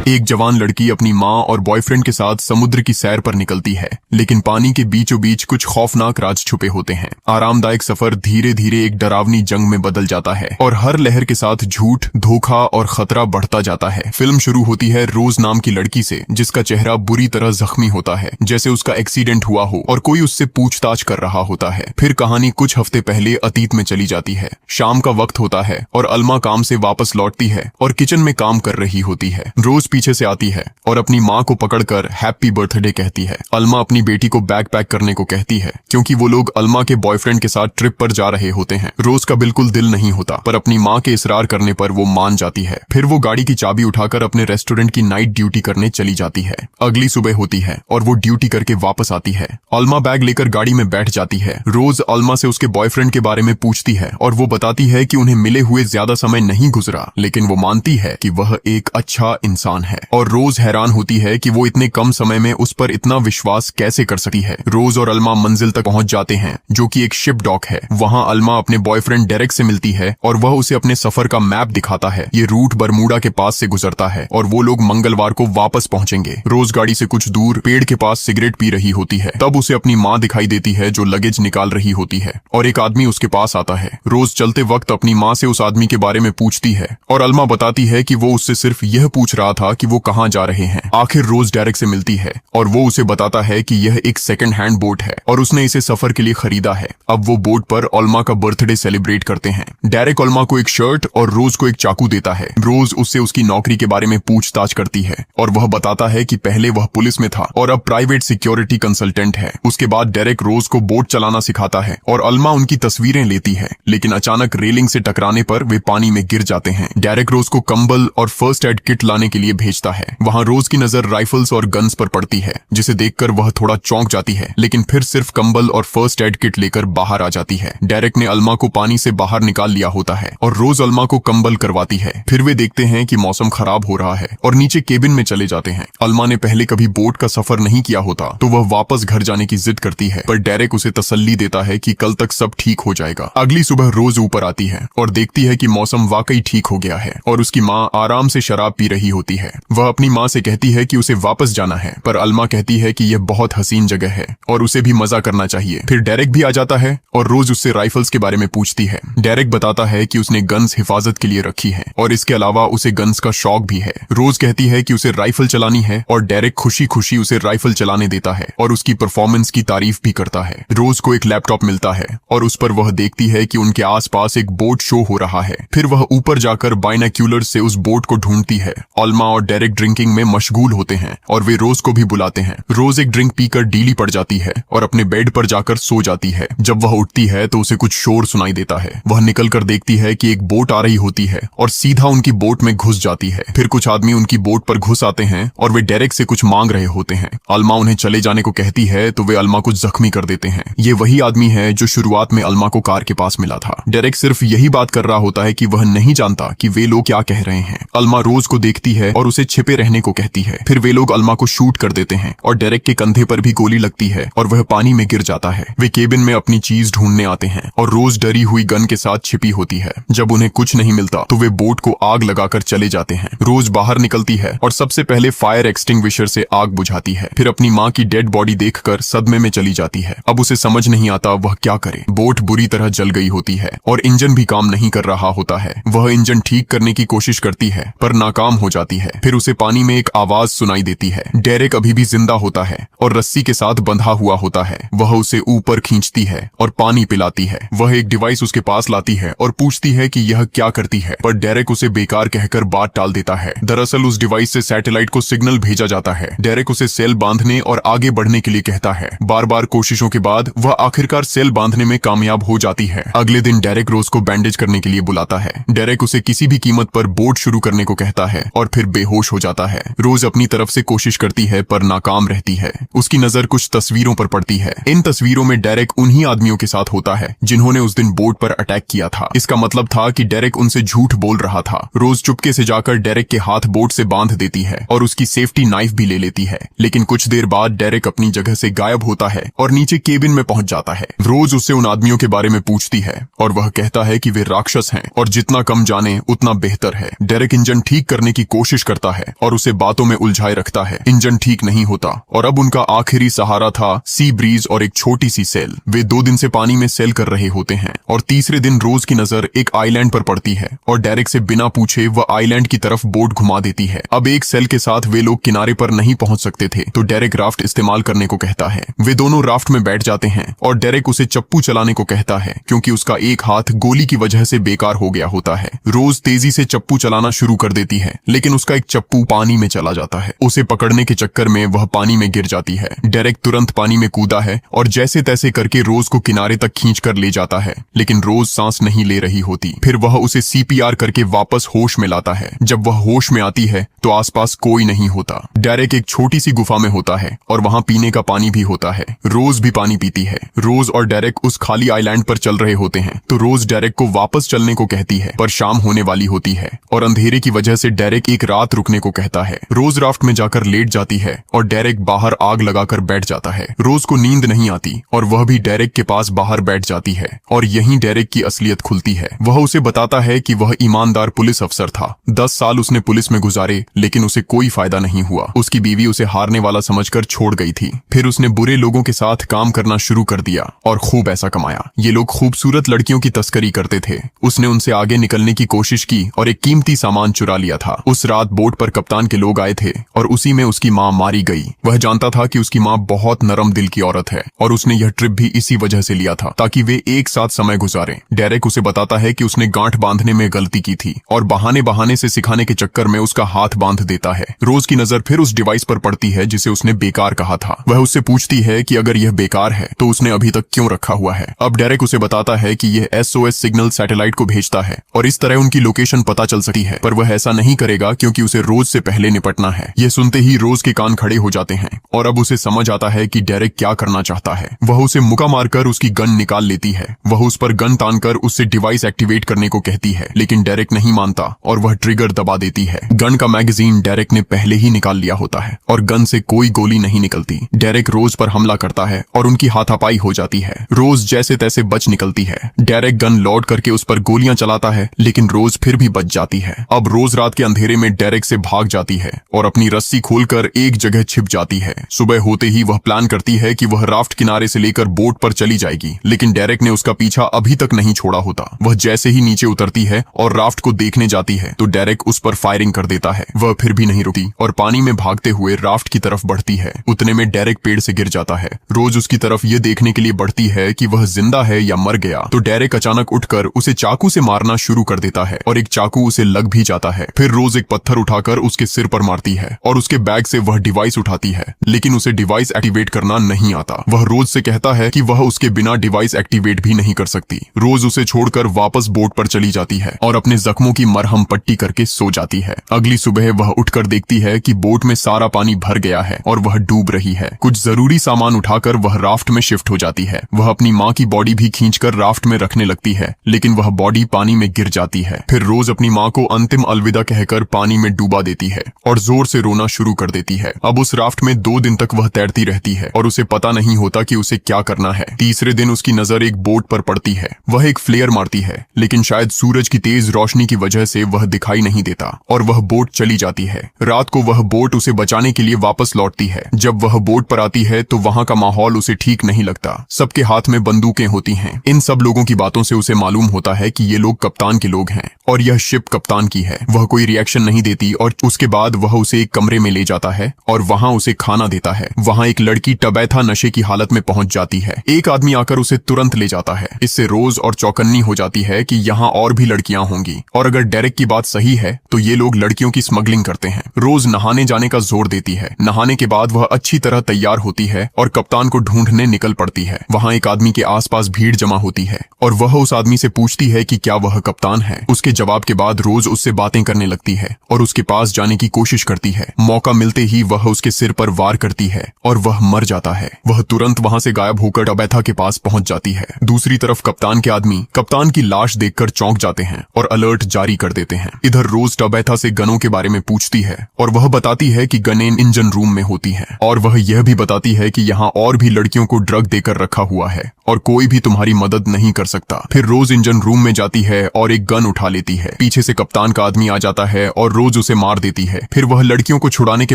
एक जवान लड़की अपनी माँ और बॉयफ्रेंड के साथ समुद्र की सैर पर निकलती है, लेकिन पानी के बीचों बीच कुछ खौफनाक राज छुपे होते हैं। आरामदायक सफर धीरे धीरे एक डरावनी जंग में बदल जाता है और हर लहर के साथ झूठ, धोखा और खतरा बढ़ता जाता है। फिल्म शुरू होती है रोज नाम की लड़की से, जिसका चेहरा बुरी तरह जख्मी होता है, जैसे उसका एक्सीडेंट हुआ हो और कोई उससे पूछताछ कर रहा होता है। फिर कहानी कुछ हफ्ते पहले अतीत में चली जाती है। शाम का वक्त होता है और अल्मा काम से वापस लौटती है और किचन में काम कर रही होती है। रोज पीछे से आती है और अपनी माँ को पकड़कर हैप्पी बर्थडे कहती है। अल्मा अपनी बेटी को बैग पैक करने को कहती है, क्योंकि वो लोग अल्मा के बॉयफ्रेंड के साथ ट्रिप पर जा रहे होते हैं। रोज का बिल्कुल दिल नहीं होता, पर अपनी माँ के इसरार करने पर वो मान जाती है। फिर वो गाड़ी की चाबी उठाकर अपने रेस्टोरेंट की नाइट ड्यूटी करने चली जाती है। अगली सुबह होती है और वो ड्यूटी करके वापस आती है। अल्मा बैग लेकर गाड़ी में बैठ जाती है। रोज अल्मा से उसके बॉयफ्रेंड के बारे में पूछती है और वो बताती है कि उन्हें मिले हुए ज्यादा समय नहीं गुजरा, लेकिन वो मानती है कि वह एक अच्छा इंसान है। और रोज हैरान होती है कि वो इतने कम समय में उस पर इतना विश्वास कैसे कर सकती है। रोज और अल्मा मंजिल तक पहुंच जाते हैं, जो कि एक शिप डॉक है। वहां अल्मा अपने बॉयफ्रेंड डेरेक से मिलती है और वह उसे अपने सफर का मैप दिखाता है। ये रूट बरमूडा के पास से गुजरता है और वो लोग मंगलवार को वापस पहुंचेंगे। रोज गाड़ी से कुछ दूर पेड़ के पास सिगरेट पी रही होती है। तब उसे अपनी माँ दिखाई देती है, जो लगेज निकाल रही होती है, और एक आदमी उसके पास आता है। रोज चलते वक्त अपनी माँ से उस आदमी के बारे में पूछती है और अल्मा बताती है कि वो उससे सिर्फ यह पूछ रहा था कि वो कहाँ जा रहे हैं। आखिर रोज डेरेक से मिलती है और वो उसे बताता है कि यह एक सेकंड हैंड बोट है और उसने इसे सफर के लिए खरीदा है। अब वो बोट पर अल्मा का बर्थडे सेलिब्रेट करते हैं। डेरेक अल्मा को एक शर्ट और रोज को एक चाकू देता है। रोज उससे उसकी नौकरी के बारे में पूछताछ करती है और वह बताता है कि पहले वह पुलिस में था और अब प्राइवेट सिक्योरिटी कंसल्टेंट है। उसके बाद डेरेक रोज को बोट चलाना सिखाता है और अल्मा उनकी तस्वीरें लेती है, लेकिन अचानक रेलिंग से टकराने पर वे पानी में गिर जाते हैं। डेरेक रोज को कंबल और फर्स्ट एड किट लाने के लिए भेजता है। वहाँ रोज की नजर राइफल्स और गन्स पर पड़ती है, जिसे देखकर वह थोड़ा चौंक जाती है, लेकिन फिर सिर्फ कंबल और फर्स्ट एड किट लेकर बाहर आ जाती है। डेरेक ने अल्मा को पानी से बाहर निकाल लिया होता है और रोज अल्मा को कंबल करवाती है। फिर वे देखते हैं कि मौसम खराब हो रहा है और नीचे केबिन में चले जाते हैं। अल्मा ने पहले कभी बोट का सफर नहीं किया होता, तो वह वापस घर जाने की जिद करती है, पर डेरेक उसे तसल्ली देता है कि कल तक सब ठीक हो जाएगा। अगली सुबह रोज ऊपर आती है और देखती है कि मौसम वाकई ठीक हो गया है और उसकी माँ आराम से शराब पी रही होती है। वह अपनी माँ से कहती है कि उसे वापस जाना है, पर अल्मा कहती है कि यह बहुत हसीन जगह है और उसे भी मजा करना चाहिए। फिर डेरेक भी आ जाता है और रोज उससे राइफल्स के बारे में पूछती है। डेरेक बताता है कि उसने गन्स हिफाजत के लिए रखी है और इसके अलावा उसे गन्स का शौक भी है। रोज कहती है कि उसे राइफल चलानी है और डेरेक खुशी खुशी उसे राइफल चलाने देता है और उसकी परफॉर्मेंस की तारीफ भी करता है। रोज को एक लैपटॉप मिलता है और उस पर वह देखती है कि उनके आसपास एक बोट शो हो रहा है। फिर वह ऊपर जाकर बाइनोक्यूलर से उस बोट को ढूंढती है। अल्मा और डेरेक ड्रिंकिंग में मशगूल होते हैं और वे रोज को भी बुलाते हैं। रोज एक ड्रिंक पीकर डीली पड़ जाती है और अपने बेड पर जाकर सो जाती है। जब वह उठती है तो उसे कुछ शोर सुनाई देता है। वह निकल कर देखती है कि एक बोट आ रही होती है और सीधा उनकी बोट में घुस जाती है। फिर कुछ आदमी उनकी बोट पर घुस आते हैं और वे डेरेक से कुछ मांग रहे होते हैं। अल्मा उन्हें चले जाने को कहती है तो वे अल्मा को जख्मी कर देते हैं। ये वही आदमी है जो शुरुआत में अल्मा को कार के पास मिला था। डेरेक सिर्फ यही बात कर रहा होता है कि वह नहीं जानता कि वे लोग क्या कह रहे हैं। अल्मा रोज को देखती है और उसे छिपे रहने को कहती है। फिर वे लोग अल्मा को शूट कर देते हैं और डेरेक के कंधे पर भी गोली लगती है और वह पानी में गिर जाता है। वे केबिन में अपनी चीज ढूंढने आते हैं और रोज डरी हुई गन के साथ छिपी होती है। जब उन्हें कुछ नहीं मिलता तो वे बोट को आग लगाकर चले जाते हैं। रोज बाहर निकलती है और सबसे पहले फायर एक्सटिंग्विशर से आग बुझाती है। फिर अपनी माँ की डेड बॉडी देखकर सदमे में चली जाती है। अब उसे समझ नहीं आता वह क्या करे। बोट बुरी तरह जल गई होती है और इंजन भी काम नहीं कर रहा होता है। वह इंजन ठीक करने की कोशिश करती है पर नाकाम हो जाती है। फिर उसे पानी में एक आवाज सुनाई देती है। डेरेक अभी भी जिंदा होता है और रस्सी के साथ बंधा हुआ होता है। वह उसे ऊपर खींचती है और पानी पिलाती है। वह एक डिवाइस उसके पास लाती है और पूछती है कि यह क्या करती है, पर डेरेक उसे बेकार कहकर बात टाल देता है। दरअसल उस डिवाइस से सैटेलाइट को सिग्नल भेजा जाता है। डेरेक उसे सेल बांधने और आगे बढ़ने के लिए कहता है। बार बार कोशिशों के बाद वह आखिरकार सेल बांधने में कामयाब हो जाती है। अगले दिन डेरेक रोज को बैंडेज करने के लिए बुलाता है। डेरेक उसे किसी भी कीमत पर बोट शुरू करने को कहता है और फिर बेहोश हो जाता है। रोज अपनी तरफ से कोशिश करती है पर नाकाम रहती है। उसकी नजर कुछ तस्वीरों पर पड़ती है। इन तस्वीरों में डेरेक उन्हीं आदमियों के साथ होता है जिन्होंने उस दिन बोट पर अटैक किया था। इसका मतलब था कि डेरेक उनसे झूठ बोल रहा था। रोज चुपके से जाकर डेरेक के हाथ बोट से बांध देती है और उसकी सेफ्टी नाइफ भी ले लेती है, लेकिन कुछ देर बाद डेरेक अपनी जगह से गायब होता है और नीचे केबिन में पहुंच जाता है। रोज उससे उन आदमियों के बारे में पूछती है और वह कहता है कि वे राक्षस हैं और जितना कम जाने उतना बेहतर है। डेरेक इंजन ठीक करने की कोशिश करता है और उसे बातों में उलझाए रखता है। इंजन ठीक नहीं होता और अब उनका आखिरी सहारा था सी ब्रीज और एक छोटी सी सेल। वे 2 दिन से पानी में सेल कर रहे होते हैं और तीसरे दिन रोज की नजर एक आइलैंड पर पड़ती है और डेरेक से बिना पूछे वह आइलैंड की तरफ बोट घुमा देती है। अब एक सेल के साथ वे लोग किनारे पर नहीं पहुंच सकते थे तो डेरेक राफ्ट इस्तेमाल करने को कहता है। वे दोनों राफ्ट में बैठ जाते हैं और डेरेक उसे चप्पू चलाने को कहता है क्योंकि उसका एक हाथ गोली की वजह से बेकार हो गया होता है। रोज तेजी से चप्पू चलाना शुरू कर देती है लेकिन उसका एक चप्पू पानी में चला जाता है। उसे पकड़ने के चक्कर में वह पानी में गिर जाती है। डेरेक तुरंत पानी में कूदा है और जैसे तैसे करके रोज को किनारे तक खींच कर ले जाता है लेकिन रोज सांस नहीं ले रही होती। फिर वह उसे सीपीआर करके वापस होश में लाता है। जब वह होश में आती है तो आसपास कोई नहीं होता। डेरेक एक छोटी सी गुफा में होता है और वहां पीने का पानी भी होता है। रोज भी पानी पीती है। रोज और डेरेक उस खाली आइलैंड पर चल रहे होते हैं तो रोज डेरेक को वापस चलने को कहती है पर शाम होने वाली होती है और अंधेरे की वजह से डेरेक एक रात रुकने को कहता है। रोज राफ्ट में जाकर लेट जाती है और डेरेक बाहर आग लगाकर बैठ जाता है। रोज को नींद नहीं आती और वह भी डेरेक के पास बाहर बैठ जाती है और यहीं डेरेक की असलियत खुलती है। वह उसे बताता है कि वह ईमानदार पुलिस अफसर था। 10 साल उसने पुलिस में गुजारे लेकिन उसे कोई फायदा नहीं हुआ। उसकी बीवी उसे हारने वाला समझकर छोड़ गई थी। फिर उसने बुरे लोगों के साथ काम करना शुरू कर दिया और खूब पैसा कमाया। ये लोग खूबसूरत लड़कियों की तस्करी करते थे। उसने उनसे आगे निकलने की कोशिश की और एक कीमती सामान चुरा लिया था। उस रात बोट पर कप्तान के लोग आए थे और उसी में उसकी माँ मारी गई। वह जानता था कि उसकी माँ बहुत नरम दिल की औरत है और उसने यह ट्रिप भी इसी वजह से लिया था ताकि वे एक साथ समय गुजारें। डेरेक उसे बताता है कि उसने गांठ बांधने में गलती की थी और बहाने से सिखाने के चक्कर में उसका हाथ बांध देता है। रोज की नजर फिर उस डिवाइस पर पड़ती है जिसे उसने बेकार कहा था। वह उससे पूछती है कि अगर यह बेकार है तो उसने अभी तक क्यों रखा हुआ है। अब डेरेक उसे बताता है कि यह SOS सिग्नल सैटेलाइट को भेजता है और इस तरह उनकी लोकेशन पता चल सकती है, पर वह ऐसा नहीं करेगा क्योंकि उसे रोज से पहले निपटना है। यह सुनते ही रोज के कान खड़े हो जाते हैं और अब उसे समझ आता है कि डेरेक क्या करना चाहता है। वह उसे मुक्का मारकर उसकी गन निकाल लेती है। वह उस पर गन तानकर उससे डिवाइस एक्टिवेट करने को कहती है लेकिन डेरेक नहीं मानता और वह ट्रिगर दबा देती है। गन का मैगजीन डेरेक ने पहले ही निकाल लिया होता है और गन से कोई गोली नहीं निकलती। डेरेक रोज पर हमला करता है और उनकी हाथापाई हो जाती है। रोज जैसे तैसे बच निकलती है। डेरेक गन लोड करके उस पर गोलियां चलाता है लेकिन रोज फिर भी बच जाती है। अब रोज रात के अंधेरे में डेरेक से भाग जाती है और अपनी रस्सी खोलकर एक जगह छिप जाती है। सुबह होते ही वह प्लान करती है कि वह राफ्ट किनारे से लेकर बोट पर चली जाएगी लेकिन डेरेक ने उसका पीछा अभी तक नहीं छोड़ा होता। वह जैसे ही नीचे उतरती है और राफ्ट को देखने जाती है तो डेरेक उस पर फायरिंग कर देता है। वह फिर भी नहीं रुकती और पानी में भागते हुए राफ्ट की तरफ बढ़ती है। उतने में डेरेक पेड़ से गिर जाता है। रोज उसकी तरफ ये देखने के लिए बढ़ती है कि वह जिंदा है या मर गया तो डेरेक अचानक उठकर उसे चाकू से मारना शुरू कर देता है और एक चाकू उसे लग भी जाता है। फिर रोज एक पत्थर उठाकर उसके सिर पर मारती है और उसके बैग से वह डिवाइस उठाती है लेकिन उसे डिवाइस एक्टिवेट करना नहीं आता। वह रोज से कहता है कि वह उसके बिना डिवाइस एक्टिवेट भी नहीं कर सकती। रोज उसे छोड़कर वापस बोट पर चली जाती है और अपने जख्मों की मरहम पट्टी करके सो जाती है। अगली सुबह वह उठकर देखती है कि बोट में सारा पानी भर गया है और वह डूब रही है। कुछ जरूरी सामान उठाकर वह राफ्ट में शिफ्ट हो जाती है। वह अपनी माँ की बॉडी भी खींचकर राफ्ट में रखने लगती है लेकिन वह बॉडी पानी में गिर जाती है। फिर रोज अपनी माँ को अंतिम अलविदा कहकर पानी में डूबा देती है और जोर से रोना शुरू कर देती है। अब उस राफ्ट में 2 दिन तक वह तैरती रहती है और उसे पता नहीं होता कि उसे क्या करना है। तीसरे दिन उसकी नजर एक बोट पर पड़ती है। वह एक फ्लेयर मारती है लेकिन शायद सूरज की तेज रोशनी की वजह से वह दिखाई नहीं देता और वह बोट चली जाती है। रात को वह बोट उसे बचाने के लिए वापस लौटती है। जब वह बोट पर आती है तो वहाँ का माहौल उसे ठीक नहीं लगता। सबके हाथ में बंदूकें होती हैं। इन सब लोगों की बातों से उसे मालूम होता है कि ये लोग कप्तान के लोग हैं और यह शिप कप्तान की है। वह कोई रिएक्शन नहीं देती और उसके बाद वह उसे एक कमरे में ले जाता है और वहाँ उसे खाना देता है। वहाँ एक लड़की टबैथा नशे की हालत में पहुंच जाती है। एक आदमी आकर उसे तुरंत ले जाता है। इससे रोज और चौकन्नी हो जाती है कि यहाँ और भी लड़कियां होंगी और अगर डेरेक की बात सही है तो ये लोग लड़कियों की स्मगलिंग करते हैं। रोज नहाने जाने का जोर देती है। नहाने के बाद वह अच्छी तरह तैयार होती है और कप्तान को ढूंढने निकल पड़ती है। वहाँ एक आदमी के आसपास भीड़ जमा होती है और वह उस आदमी से पूछती है कि क्या वह कप्तान है। उसके जवाब के बाद रोज उससे बातें करने लगती है और उसके पास जाने की कोशिश करती है। मौका मिलते ही वह उसके सिर पर वार करती है और वह मर जाता है। वह तुरंत वहाँ से गायब होकर टबैथा के पास पहुंच जाती है। दूसरी तरफ कप्तान के आदमी कप्तान की लाश देखकर चौंक जाते हैं और अलर्ट जारी कर देते हैं। इधर रोज टबैथा से गनों के बारे में पूछती है और वह बताती है कि गनें इंजन रूम में होती हैं और वह यह भी बताती है कि यहाँ और भी लड़कियों को ड्रग देकर रखा हुआ है और कोई भी तुम्हारी मदद नहीं कर सकता। फिर रोज इंजन रूम में जाती है और एक गन उठा लेती है। पीछे से कप्तान का आदमी आ जाता है और रोज उसे मार देती है। फिर वह लड़कियों को छुड़ाने के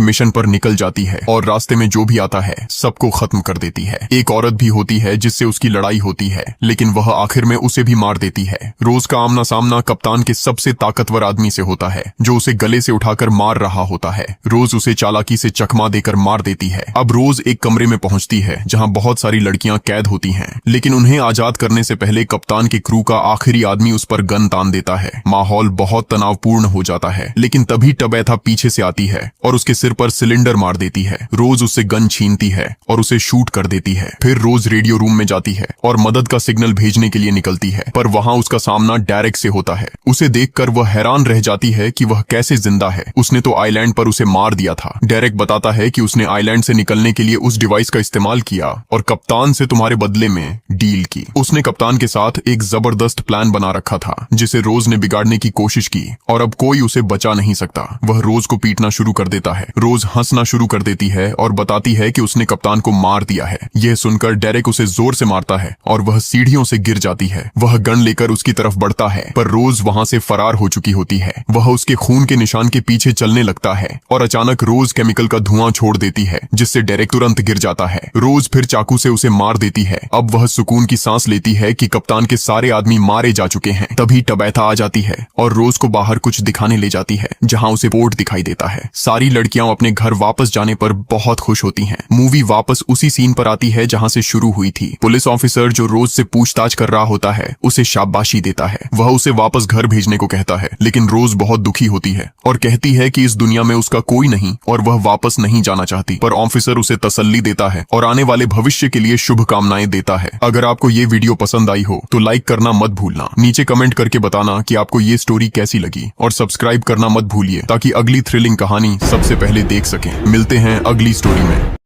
मिशन पर निकल जाती है और रास्ते में जो भी आता है सबको खत्म कर देती है। एक औरत भी होती है जिससे उसकी लड़ाई होती है, लेकिन वह आखिर में उसे भी मार देती है। रोज का आमना सामना कप्तान के सबसे ताकतवर आदमी से होता है, जो उसे गले से उठाकर मार रहा होता है। रोज उसे चालाकी से चकमा देकर मार देती है। अब रोज एक कमरे में पहुंचती है जहां बहुत सारी लड़कियां कैद होती हैं, लेकिन उन्हें आजाद करने से पहले कप्तान के क्रू का आखिरी आदमी उस पर गन तान देता है। माहौल बहुत तनावपूर्ण हो जाता है, लेकिन तभी टबैथा पीछे से आती है और उसके सिर पर सिलेंडर मार देती है। रोज उससे गन छीनती है और उसे शूट कर देती है। फिर रोज रेडियो रूम में जाती है और मदद का सिग्नल भेजने के लिए निकलती है, पर वहां उसका सामना डेरेक से होता है। उसे देखकर वह हैरान रह जाती है कि वह कैसे जिंदा है। उसने तो आइलैंड पर उसे मार दिया था। डेरेक बताता है कि उसने आइलैंड से निकलने के लिए उस डिवाइस का इस्तेमाल किया और कप्तान से तुम्हारे बदले में डील की। उसने कप्तान के साथ एक जबरदस्त प्लान बना रखा था जिसे रोज ने बिगाड़ने की कोशिश की और अब कोई उसे बचा नहीं सकता। वह रोज को पीटना शुरू कर देता है। रोज हंसना शुरू कर देती है और बताती है कि उसने कप्तान को मार दिया है। यह सुनकर डेरेक उसे जोर से मारता है और वह सीढ़ियों से गिर जाती है। वह गन लेकर उसकी तरफ बढ़ता है, पर रोज वहां से फरार हो चुकी होती है। वह उसके खून के निशान के पीछे चलने लगता है और अचानक रोज केमिकल का धुआं छोड़ देती है, जिससे डेरेक तुरंत गिर जाता है। रोज फिर चाकू से उसे मार देती है। अब वह सुकून की सांस लेती है कि कप्तान के सारे आदमी मारे जा चुके हैं। तभी टबैथा आ जाती है और रोज को बाहर कुछ दिखाने ले जाती है, जहां उसे पोर्ट दिखाई देता है। सारी लड़कियां अपने घर वापस जाने पर बहुत खुश होती हैं। मूवी वापस उसी सीन पर आती है जहां से शुरू हुई थी। पुलिस ऑफिसर जो रोज से पूछताछ कर रहा होता है उसे शाबाशी देता है। वह उसे वापस घर भेजने को कहता है, लेकिन रोज बहुत दुखी होती है और कहती है कि इस दुनिया में उसका कोई नहीं और वह वापस नहीं जाना चाहती। पर ऑफिसर उसे तसल्ली देता है और आने वाले भविष्य के लिए शुभकामनाएं देता है। अगर आपको ये वीडियो पसंद आई हो तो लाइक करना मत भूलना। नीचे कमेंट करके बताना कि आपको ये स्टोरी कैसी लगी और सब्सक्राइब करना मत भूलिए ताकि अगली थ्रिलिंग कहानी सबसे पहले देख सकें। मिलते हैं अगली स्टोरी में।